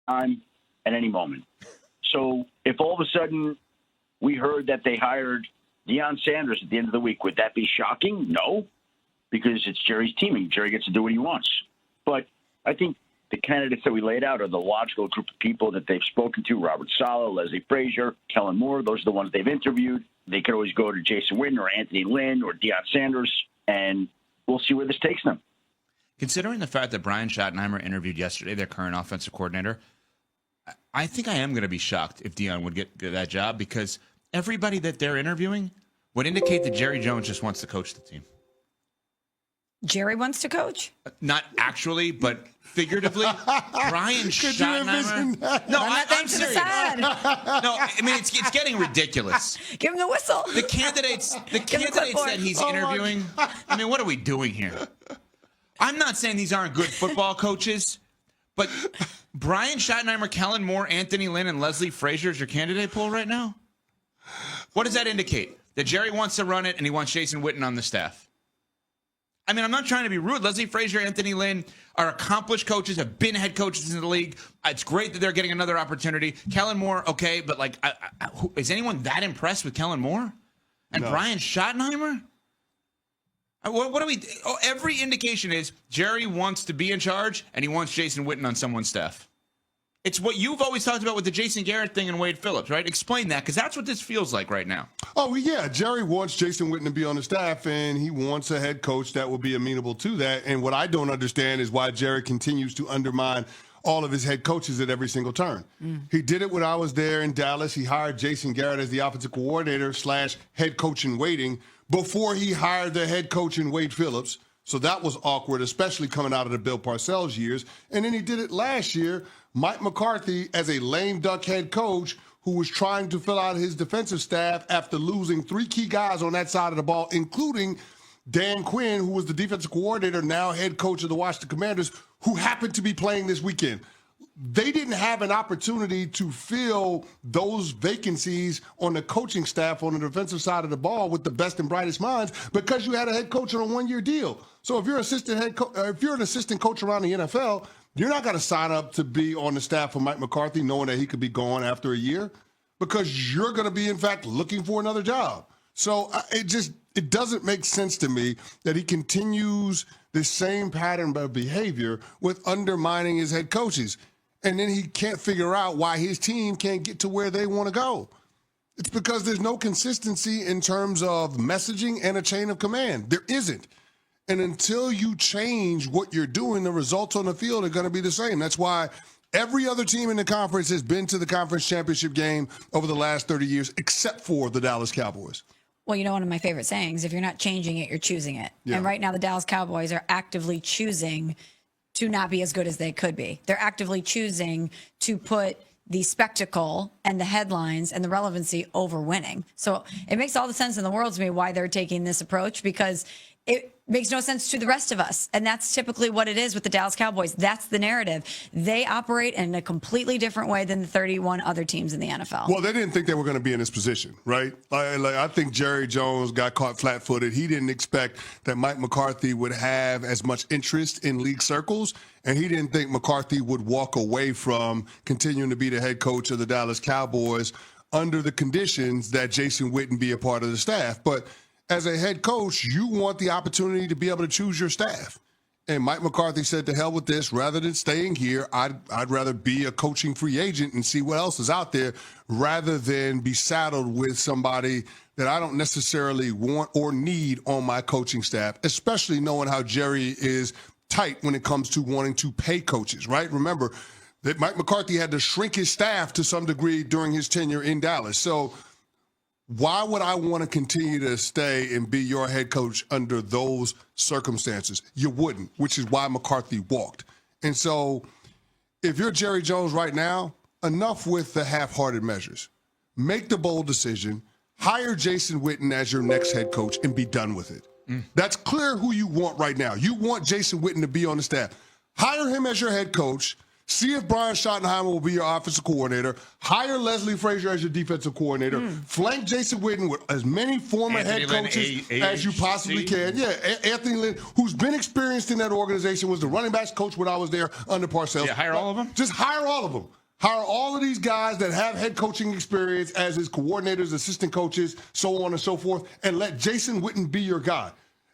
time at any moment. So if all of a sudden we heard that they hired Deion Sanders at the end of the week, would that be shocking? No, because it's Jerry's team and Jerry gets to do what he wants. But I think the candidates that we laid out are the logical group of people that they've spoken to: Robert Saleh, Leslie Frazier, Kellen Moore. Those are the ones they've interviewed. They could always go to Jason Witten or Anthony Lynn or Deion Sanders, and we'll see where this takes them. Considering the fact that Brian Schottenheimer interviewed yesterday, their current offensive coordinator, I think I am going to be shocked if Deion would get that job, because everybody that they're interviewing would indicate that Jerry Jones just wants to coach the team. Jerry wants to coach? Not actually, but figuratively. Brian Schottenheimer. No, I'm serious. No, I mean, it's getting ridiculous. Give him the whistle. The candidates that he's interviewing, I mean, what are we doing here? I'm not saying these aren't good football coaches, but Brian Schottenheimer, Kellen Moore, Anthony Lynn, and Leslie Frazier is your candidate pool right now? What does that indicate? That Jerry wants to run it and he wants Jason Witten on the staff. I mean, I'm not trying to be rude. Leslie Frazier, Anthony Lynn are accomplished coaches, have been head coaches in the league. It's great that they're getting another opportunity. Kellen Moore, okay, but like, is anyone that impressed with Kellen Moore? And no. Brian Schottenheimer? What do we? Oh, every indication is Jerry wants to be in charge and he wants Jason Witten on someone's staff. It's what you've always talked about with the Jason Garrett thing and Wade Phillips, right? Explain that, because that's what this feels like right now. Oh, yeah. Jerry wants Jason Witten to be on the staff, and he wants a head coach that will be amenable to that. And what I don't understand is why Jerry continues to undermine all of his head coaches at every single turn. He did it when I was there in Dallas. He hired Jason Garrett as the offensive coordinator / head coach in waiting before he hired the head coach in Wade Phillips. So that was awkward, especially coming out of the Bill Parcells years. And then he did it last year, Mike McCarthy, as a lame duck head coach who was trying to fill out his defensive staff after losing 3 key guys on that side of the ball, including Dan Quinn, who was the defensive coordinator, now head coach of the Washington Commanders, who happened to be playing this weekend. They didn't have an opportunity to fill those vacancies on the coaching staff on the defensive side of the ball with the best and brightest minds, because you had a head coach on a 1-year deal. So if you're an assistant coach around the NFL, you're not going to sign up to be on the staff of Mike McCarthy knowing that he could be gone after a year, because you're going to be, in fact, looking for another job. So it doesn't make sense to me that he continues the same pattern of behavior with undermining his head coaches. And then he can't figure out why his team can't get to where they want to go. It's because there's no consistency in terms of messaging and a chain of command. There isn't. And until you change what you're doing, the results on the field are going to be the same. That's why every other team in the conference has been to the conference championship game over the last 30 years, except for the Dallas Cowboys. Well, you know, one of my favorite sayings, if you're not changing it, you're choosing it. Yeah. And right now the Dallas Cowboys are actively choosing to not be as good as they could be. They're actively choosing to put the spectacle and the headlines and the relevancy over winning. So it makes all the sense in the world to me why they're taking this approach, because it makes no sense to the rest of us. And that's typically what it is with the Dallas Cowboys. That's the narrative. They operate in a completely different way than the 31 other teams in the NFL. Well, they didn't think they were going to be in this position, right? I think Jerry Jones got caught flat-footed. He didn't expect that Mike McCarthy would have as much interest in league circles, and he didn't think McCarthy would walk away from continuing to be the head coach of the Dallas Cowboys under the conditions that Jason Witten be a part of the staff. But as a head coach, you want the opportunity to be able to choose your staff. And Mike McCarthy said, to hell with this. Rather than staying here, I'd rather be a coaching free agent and see what else is out there, rather than be saddled with somebody that I don't necessarily want or need on my coaching staff, especially knowing how Jerry is tight when it comes to wanting to pay coaches, right? Remember that Mike McCarthy had to shrink his staff to some degree during his tenure in Dallas. So why would I want to continue to stay and be your head coach under those circumstances? You wouldn't, which is why McCarthy walked. And so if you're Jerry Jones right now, enough with the half-hearted measures. Make the bold decision. Hire Jason Witten as your next head coach and be done with it. That's clear who you want right now. You want Jason Witten to be on the staff. Hire him as your head coach. See if Brian Schottenheimer will be your offensive coordinator. Hire Leslie Frazier as your defensive coordinator. Flank Jason Witten with as many former head coaches as you possibly can. Yeah, Anthony Lynn, who's been experienced in that organization, was the running backs coach when I was there under Parcells. Yeah, hire all of them? Just hire all of them. Hire all of these guys that have head coaching experience as his coordinators, assistant coaches, so on and so forth, and let Jason Witten be your guy.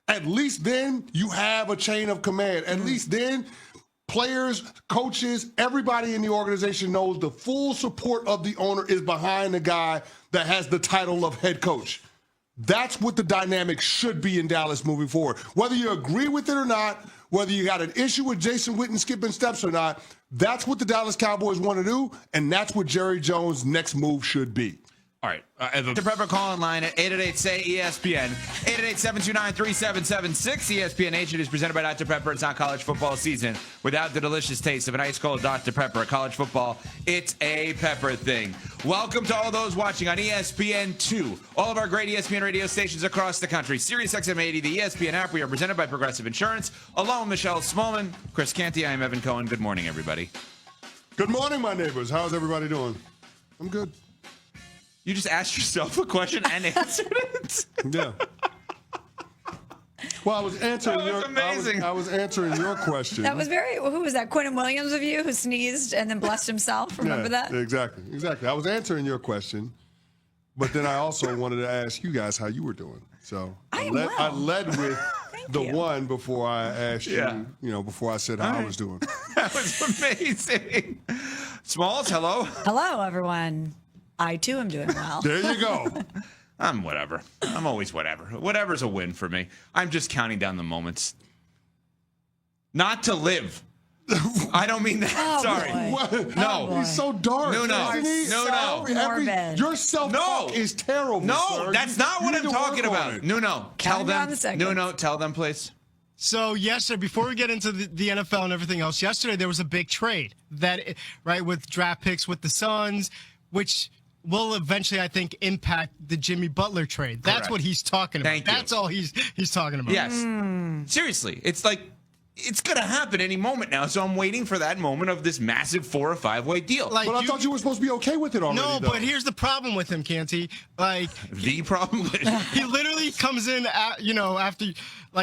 At least then you have a chain of command. At least then players, coaches, everybody in the organization knows the full support of the owner is behind the guy that has the title of head coach. That's what the dynamic should be in Dallas moving forward. Whether you agree with it or not, whether you got an issue with Jason Witten skipping steps or not, that's what the Dallas Cowboys want to do, and that's what Jerry Jones' next move should be. All right. The Prepper call-in line at 888-SAY-ESPN, 888-729-3776. ESPN Nation is presented by Dr. Pepper. It's not college football season without the delicious taste of an ice-cold Dr. Pepper. College football, it's a pepper thing. Welcome to all those watching on ESPN2, all of our great ESPN radio stations across the country. Sirius XM 80, the ESPN app. We are presented by Progressive Insurance. Along with Michelle Smallman, Chris Canty, I am Evan Cohen. Good morning, everybody. Good morning, my neighbors. How's everybody doing? I'm good. You just asked yourself a question and answered it. Yeah. Well, I was answering amazing. I was answering your question. That was who was that? Quentin Williams of you who sneezed and then blessed himself? Remember that? Exactly. I was answering your question, but then I also wanted to ask you guys how you were doing. So I led with the one before I asked you, before I said how I was doing. That was amazing. Smalls, hello. Hello, everyone. I, too, am doing well. There you go. I'm whatever. I'm always whatever. Whatever's a win for me. I'm just counting down the moments. Not to live. I don't mean that. Oh, sorry. What? No. He's so dark. No. Your self-talk is terrible. No, sir. that's not what I'm talking about. No. Tell them. Tell them, please. So yesterday, before we get into the NFL and everything else, yesterday there was a big trade with draft picks with the Suns, which will eventually, I think, impact the Jimmy Butler trade. That's Correct. what he's talking about. Thank you. That's all he's talking about. Yes. Seriously. It's like, it's going to happen any moment now, so I'm waiting for that moment of this massive 4 or 5 way deal. Like, but I thought you were supposed to be okay with it already. No, though. but here's the problem with him, Canty. The problem? He literally comes in, after,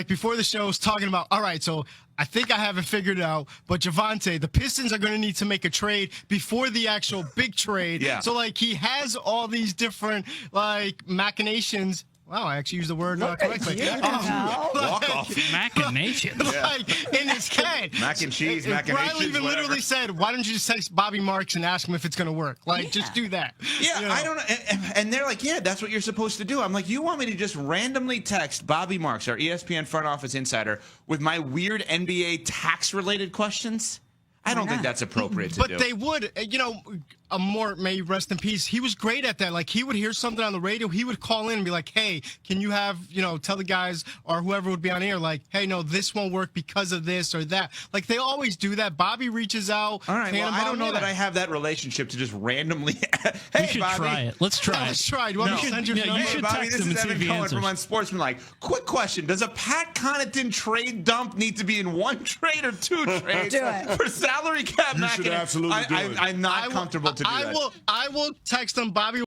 before the show, is talking about, all right, so I think I have it figured out, but Javonte, the Pistons are going to need to make a trade before the actual big trade. Yeah. So, he has all these different, machinations. Wow, I actually used the word correctly. Walk off. Machinations. In his head. Mac and cheese, machinations, Riley even literally said, why don't you just text Bobby Marks and ask him if it's going to work? Just do that. Yeah, I don't know. And they're like, yeah, that's what you're supposed to do. I'm like, you want me to just randomly text Bobby Marks, our ESPN front office insider, with my weird NBA tax-related questions? I don't think that's appropriate to do. But they would, may rest in peace. He was great at that. He would hear something on the radio. He would call in and be like, hey, can you have, tell the guys or whoever would be on air, hey, no, this won't work because of this or that. They always do that. Bobby reaches out. All right, well, I don't know that I have that relationship to just randomly, hey, you should Bobby. Try it. Let's try it. Let's try it. You want me to send your number? You should Bobby, text this him is and see if Evan he Cohen answers. from Unsportsmanlike. Quick question. Does a Pat Connaughton trade dump need to be in one trade or two trades? Do it. For salary cap You should absolutely do it. I'm not comfortable to do that. I will text him, Bobby.